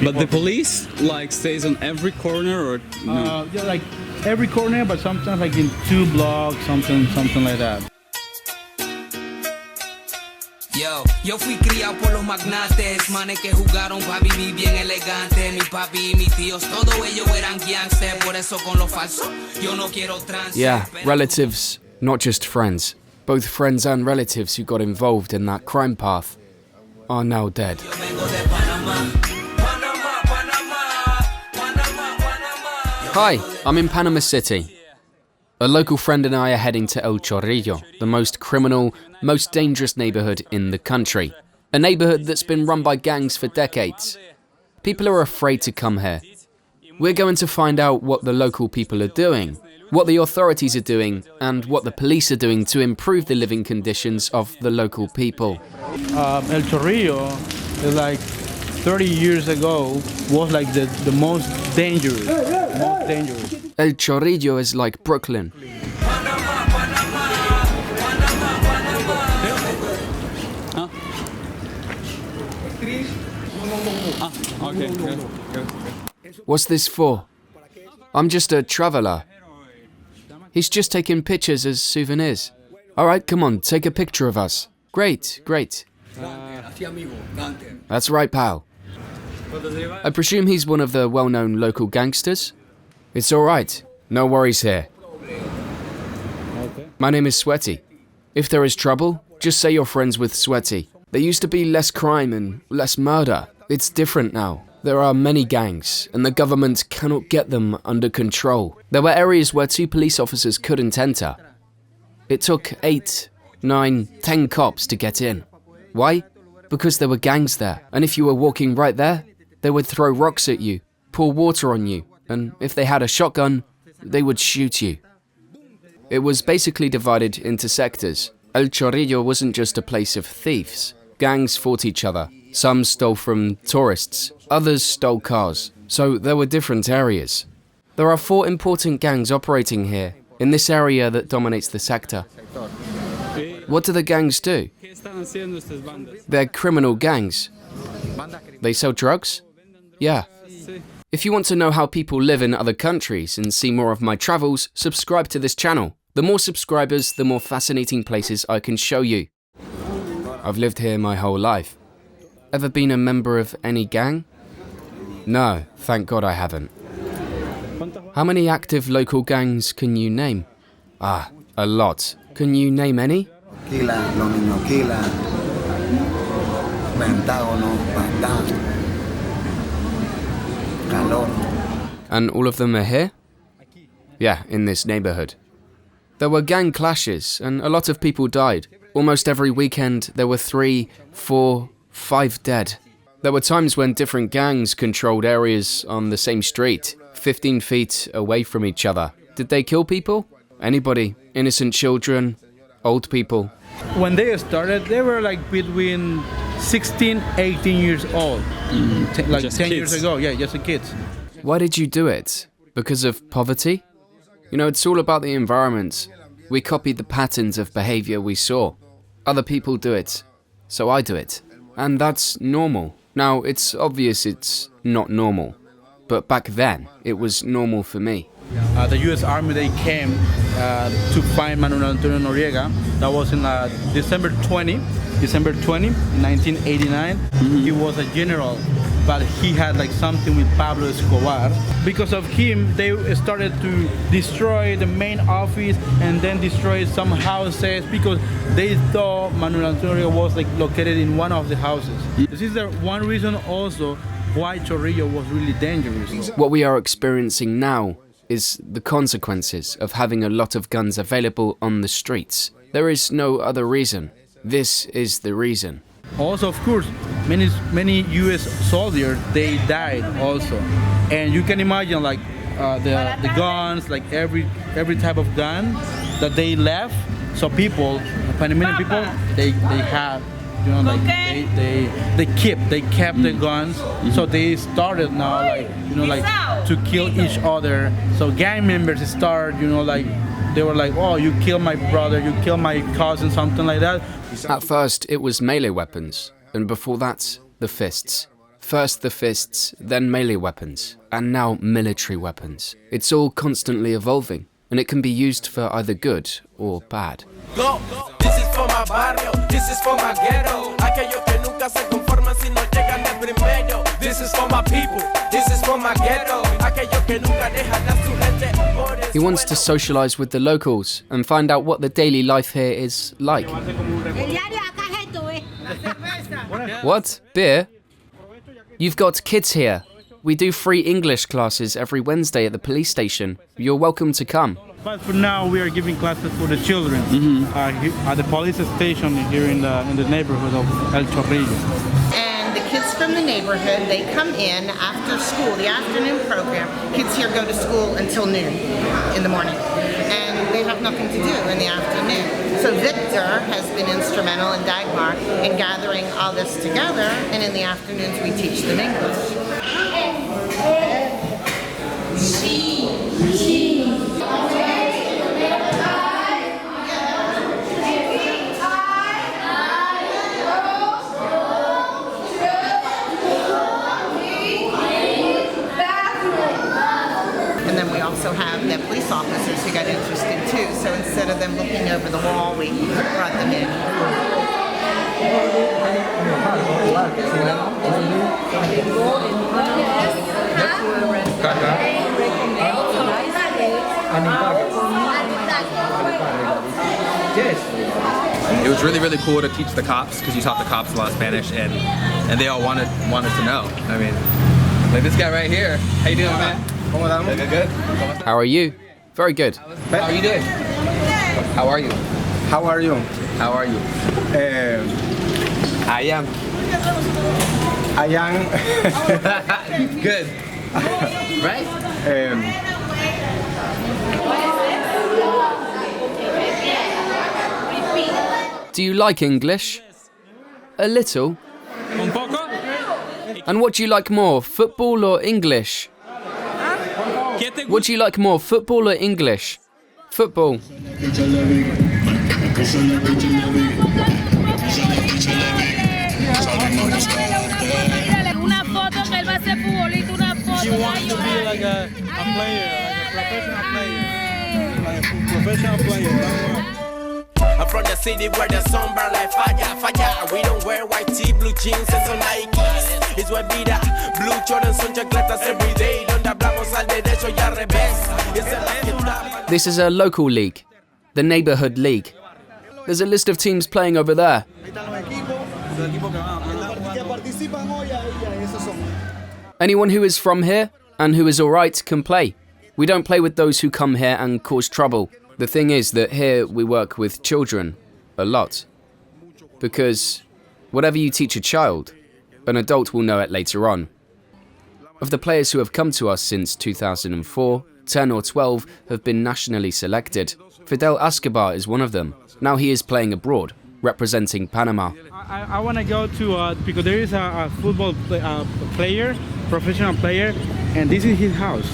But the police like stays on every corner or no? Yeah, like every corner, but sometimes like in 2 blocks, something like that. Yo fui criado por los magnates, manes que jugaron pa' vivir bien elegante. Mi papi y mis tíos, todos ellos eran gangsters, por eso con lo falso yo no quiero trance. Yeah, relatives, not just friends. Both friends and relatives who got involved in that crime path are now dead. Yo vengo de Panama. Hi, I'm in Panama City. A local friend and I are heading to El Chorrillo, the most criminal, most dangerous neighborhood in the country. A neighborhood that's been run by gangs for decades. People are afraid to come here. We're going to find out what the local people are doing, what the authorities are doing, and what the police are doing to improve the living conditions of the local people. El Chorrillo is like 30 years ago was like the most dangerous. El Chorrillo is like Brooklyn. Okay. Good. What's this for? I'm just a traveler. He's just taking pictures as souvenirs. All right, come on, take a picture of us. Great. That's right, pal. I presume he's one of the well-known local gangsters? It's all right. No worries here. My name is Sweaty. If there is trouble, just say you're friends with Sweaty. There used to be less crime and less murder. It's different now. There are many gangs, and the government cannot get them under control. There were areas where 2 police officers couldn't enter. It took 8, 9, 10 cops to get in. Why? Because there were gangs there, and if you were walking right there, they would throw rocks at you, pour water on you, and if they had a shotgun, they would shoot you. It was basically divided into sectors. El Chorrillo wasn't just a place of thieves. Gangs fought each other. Some stole from tourists, others stole cars. So there were different areas. There are 4 important gangs operating here, in this area that dominates the sector. What do the gangs do? They're criminal gangs. They sell drugs? Yeah. If you want to know how people live in other countries and see more of my travels, subscribe to this channel. The more subscribers, the more fascinating places I can show you. I've lived here my whole life. Ever been a member of any gang? No, thank God I haven't. How many active local gangs can you name? Ah, a lot. Can you name any? And all of them are here? Yeah, in this neighborhood. There were gang clashes and a lot of people died. Almost every weekend there were 3, 4, 5 dead. There were times when different gangs controlled areas on the same street, 15 feet away from each other. Did they kill people? Anybody? Innocent children? Old people? When they started, they were like between 16, 18 years old. Like Just 10 kids. years ago, yeah, just a kids. Why did you do it? Because of poverty? You know, it's all about the environment. We copied the patterns of behavior we saw. Other people do it, so I do it. And that's normal. Now, it's obvious it's not normal. But back then, it was normal for me. The U.S. Army, they came to find Manuel Antonio Noriega. That was in December 20, 1989. He was a general, but he had like something with Pablo Escobar. Because of him, they started to destroy the main office and then destroy some houses because they thought Manuel Antonio was like located in one of the houses. This is the one reason also why Chorrillo was really dangerous. What we are experiencing now is the consequences of having a lot of guns available on the streets. There is no other reason. This is the reason. Also, of course, many U.S. soldiers, they died also. And you can imagine like the guns, like every type of gun that they left. So people, Panamanian people, they have, you know, like they kept the guns. So they started now, like, you know, like to kill each other. So gang members start, you know, like they were like, oh, you killed my brother, you killed my cousin, something like that. At first, it was melee weapons, and before that, the fists. First the fists, then melee weapons, and now military weapons. It's all constantly evolving, and it can be used for either good or bad. Go. This is for my barrio, this is for my ghetto. Aquellos que nunca se conforman si no llegan de primero. This is for my people, this is for my ghetto. Aquellos que nunca dejan a su gente. He wants to socialize with the locals and find out what the daily life here is like. What? Beer? You've got kids here. We do free English classes every Wednesday at the police station. You're welcome to come. But for now, we are giving classes for the children at the police station here in the neighborhood of El Chorrillo. And the kids from the neighborhood, they come in after school, the afternoon program. Kids here go to school until noon in the morning. And they have nothing to do in the afternoon. So Victor has been instrumental in Dagmar in gathering all this together, and in the afternoons we teach them English. And then we also have the police officers who got interested too. So instead of them looking over the wall, we brought them in. It was really, really cool to teach the cops, because you taught the cops a lot of Spanish, and they all wanted to know. I mean, like this guy right here. How you doing, man? Good. How are you? Very good. How are you doing? How are you? How are you? How are you? I am. Good. Right? Do you like English? A little. Un poco? And what do you like more, football or English? What do you like more, football or English? Football. Una foto que él va a ser futbolista, una foto. She wants to be like a professional player. I'm from the city where the sun burn like fire. We don't wear white tee, blue jeans and some Nikes. It's what vida, blue Jordan son chancletas every day. Donde hablamos al derecho y al revés. This is a local league, the neighborhood league. There's a list of teams playing over there. Anyone who is from here and who is alright can play. We don't play with those who come here and cause trouble. The thing is that here we work with children a lot. Because whatever you teach a child, an adult will know it later on. Of the players who have come to us since 2004, 10 or 12 have been nationally selected. Fidel Escobar is one of them. Now he is playing abroad, representing Panama. I want to go to, because there is a football player, professional player, and this is his house.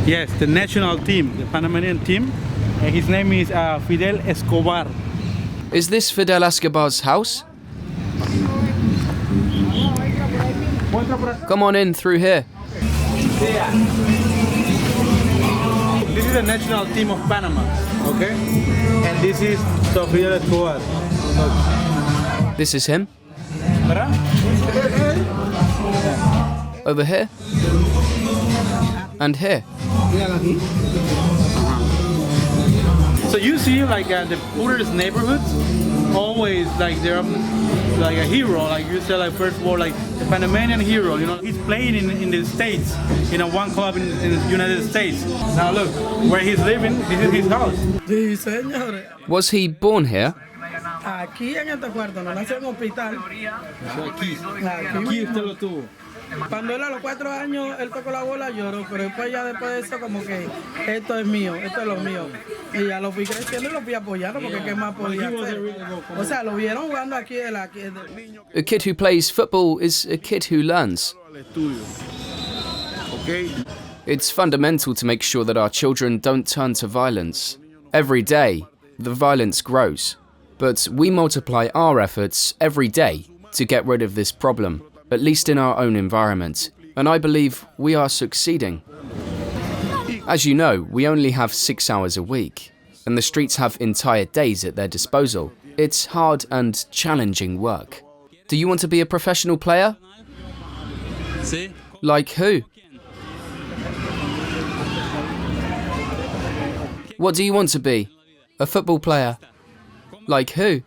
Yes, the national team, the Panamanian team. And his name is Fidel Escobar. Is this Fidel Escobar's house? Come on in through here. This is the national team of Panama, okay? And this is Fidel Escobar. This is him. Over here. And here. So you see, like the poorest neighborhoods, always like they're like a hero. Like you say, like first of all, like the Panamanian hero. You know, he's playing in the States, one club in the United States. Now look, where he's living, this is his house. Sí, señores. Was he born here? Aquí en este cuarto, no nació en un hospital. Aquí usted lo tuvo. Cuando él a los 4 años, él tocó la bola, lloró, pero después ya después de eso como que esto es mío, esto es lo mío. Y ya lo fui creciendo y lo fui apoyando porque qué más podía hacer. O sea, lo vieron jugando aquí del niño. A kid who plays football is a kid who learns. It's fundamental to make sure that our children don't turn to violence. Every day, the violence grows. But we multiply our efforts every day to get rid of this problem. at least in our own environment, and I believe we are succeeding. As you know, we only have 6 hours a week, and the streets have entire days at their disposal. It's hard and challenging work. Do you want to be a professional player? Sí. Like who? What do you want to be? A football player? Like who?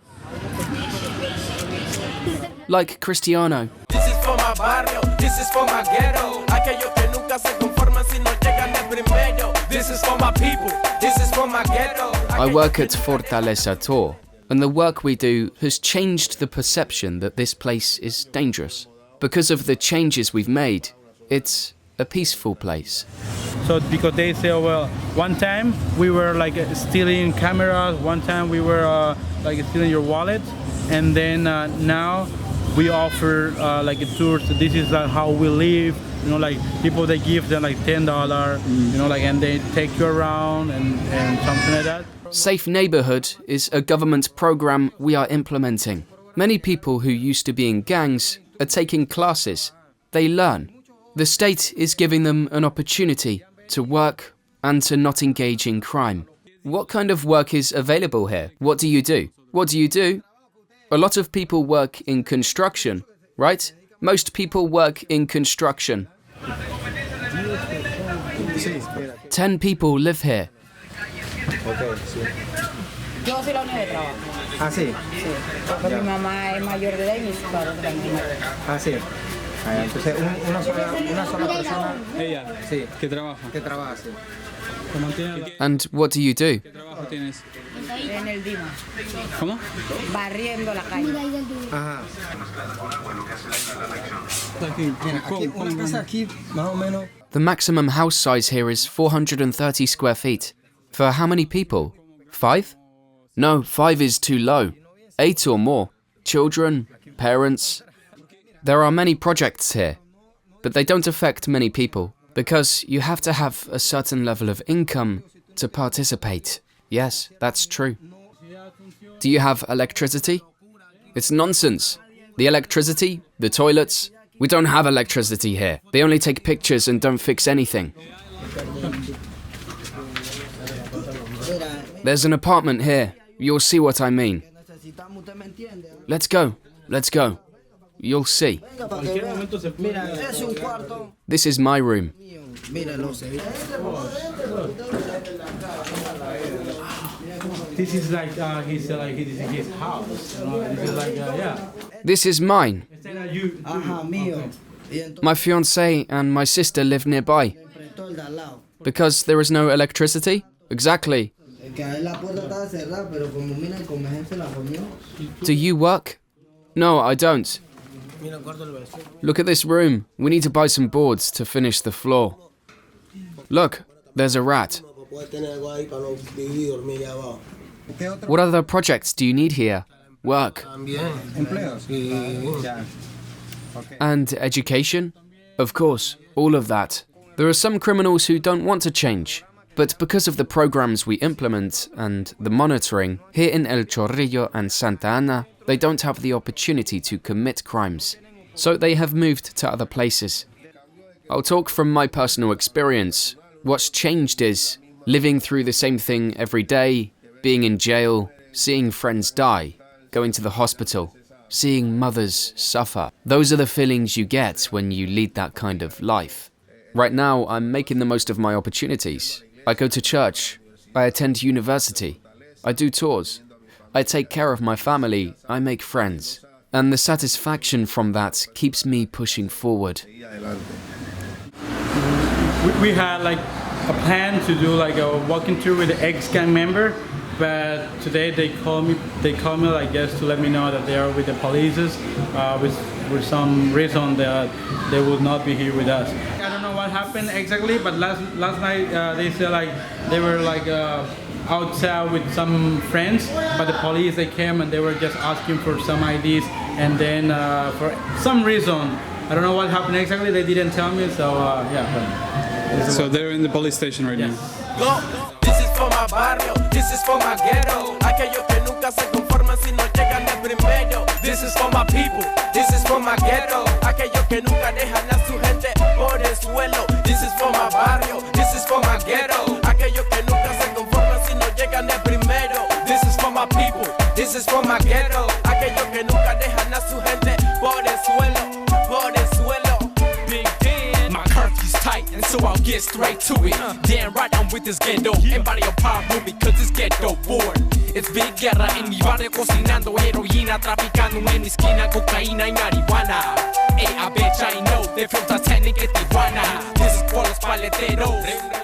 Like Cristiano. This is for my barrio, this is for my ghetto. Aquellos que nunca se conforman si no llegan de primero. This is for my people, this is for my ghetto. I work at Fortaleza Tor, and the work we do has changed the perception that this place is dangerous. Because of the changes we've made, it's a peaceful place. So because they say, well, one time we were like stealing cameras, one time we were like stealing your wallet, and then now we offer like a tour. So this is like how we live. You know, like people, they give them like $10, you know, like, and they take you around and something like that. Safe Neighborhood is a government program we are implementing. Many people who used to be in gangs are taking classes. They learn. The state is giving them an opportunity to work and to not engage in crime. What kind of work is available here? What do you do? What do you do? A lot of people work in construction, right? Most people work in construction. 10 people live here. Yo soy la única que trabaja. Ah, sí. Sí. Porque mi mamá es mayor de edad y mis padres también. Ah, sí. Entonces, una sola persona. Ella. Sí. ¿Qué trabaja? Que trabaja, sí. And what do you do? ¿Qué trabajo tienes? En el Dima. ¿Cómo? Barriendo la calle. Ajá. Mira, Aquí, una casa aquí, más o menos. The maximum house size here is 430 square feet. For how many people? 5? No, 5 is too low. 8 or more. Children, parents. There are many projects here, but they don't affect many people because you have to have a certain level of income to participate. Yes, that's true. Do you have electricity? It's nonsense. The electricity, the toilets, we don't have electricity here. They only take pictures and don't fix anything. There's an apartment here. You'll see what I mean. Let's go. Let's go. You'll see. This is my room. This is like his house. You know? This is like yeah. This is mine. My fiancée and my sister live nearby. Because there is no electricity? Exactly. Do you work? No, I don't. Look at this room. We need to buy some boards to finish the floor. Look, there's a rat. What other projects do you need here? Work. And education? Of course, all of that. There are some criminals who don't want to change, but because of the programs we implement and the monitoring, here in El Chorrillo and Santa Ana, they don't have the opportunity to commit crimes. So they have moved to other places. I'll talk from my personal experience. What's changed is living through the same thing every day, being in jail, seeing friends die, going to the hospital, seeing mothers suffer. Those are the feelings you get when you lead that kind of life. Right now, I'm making the most of my opportunities. I go to church, I attend university, I do tours, I take care of my family, I make friends. And the satisfaction from that keeps me pushing forward. We had like a plan to do like a walking tour with the ex-gang member, but today they call me like just to let me know that they are with the police with some reason that they would not be here with us. I don't know what happened exactly, but last night they said like they were like outside with some friends, but the police, they came and they were just asking for some IDs, and then for some reason, I don't know what happened exactly, they didn't tell me, so yeah. So they're in the police station right now. Go. This is for my barrio, this is for my ghetto. Aquellos que nunca se conforman si no llegan de primero. This is for my people, this is for my ghetto. Aquellos que nunca dejan a su gente por el suelo. This is for my barrio, this is for my ghetto. Aquellos que nunca se conforman si no llegan de primero. This is for my people, this is for my ghetto. Aquellos que nunca dejan a su gente por el suelo, por el suelo. Big Dan, my curfew's tight, and so I'll get straight to it. Damn right, I'm with this ghetto, and barrio power movie, cause it's ghetto bored. It's big guerra en mi barrio, cocinando heroína, traficando en mi esquina, cocaína y marihuana. Hey, I bet I know, de frontas técnicas Tijuana. This is por los paleteros.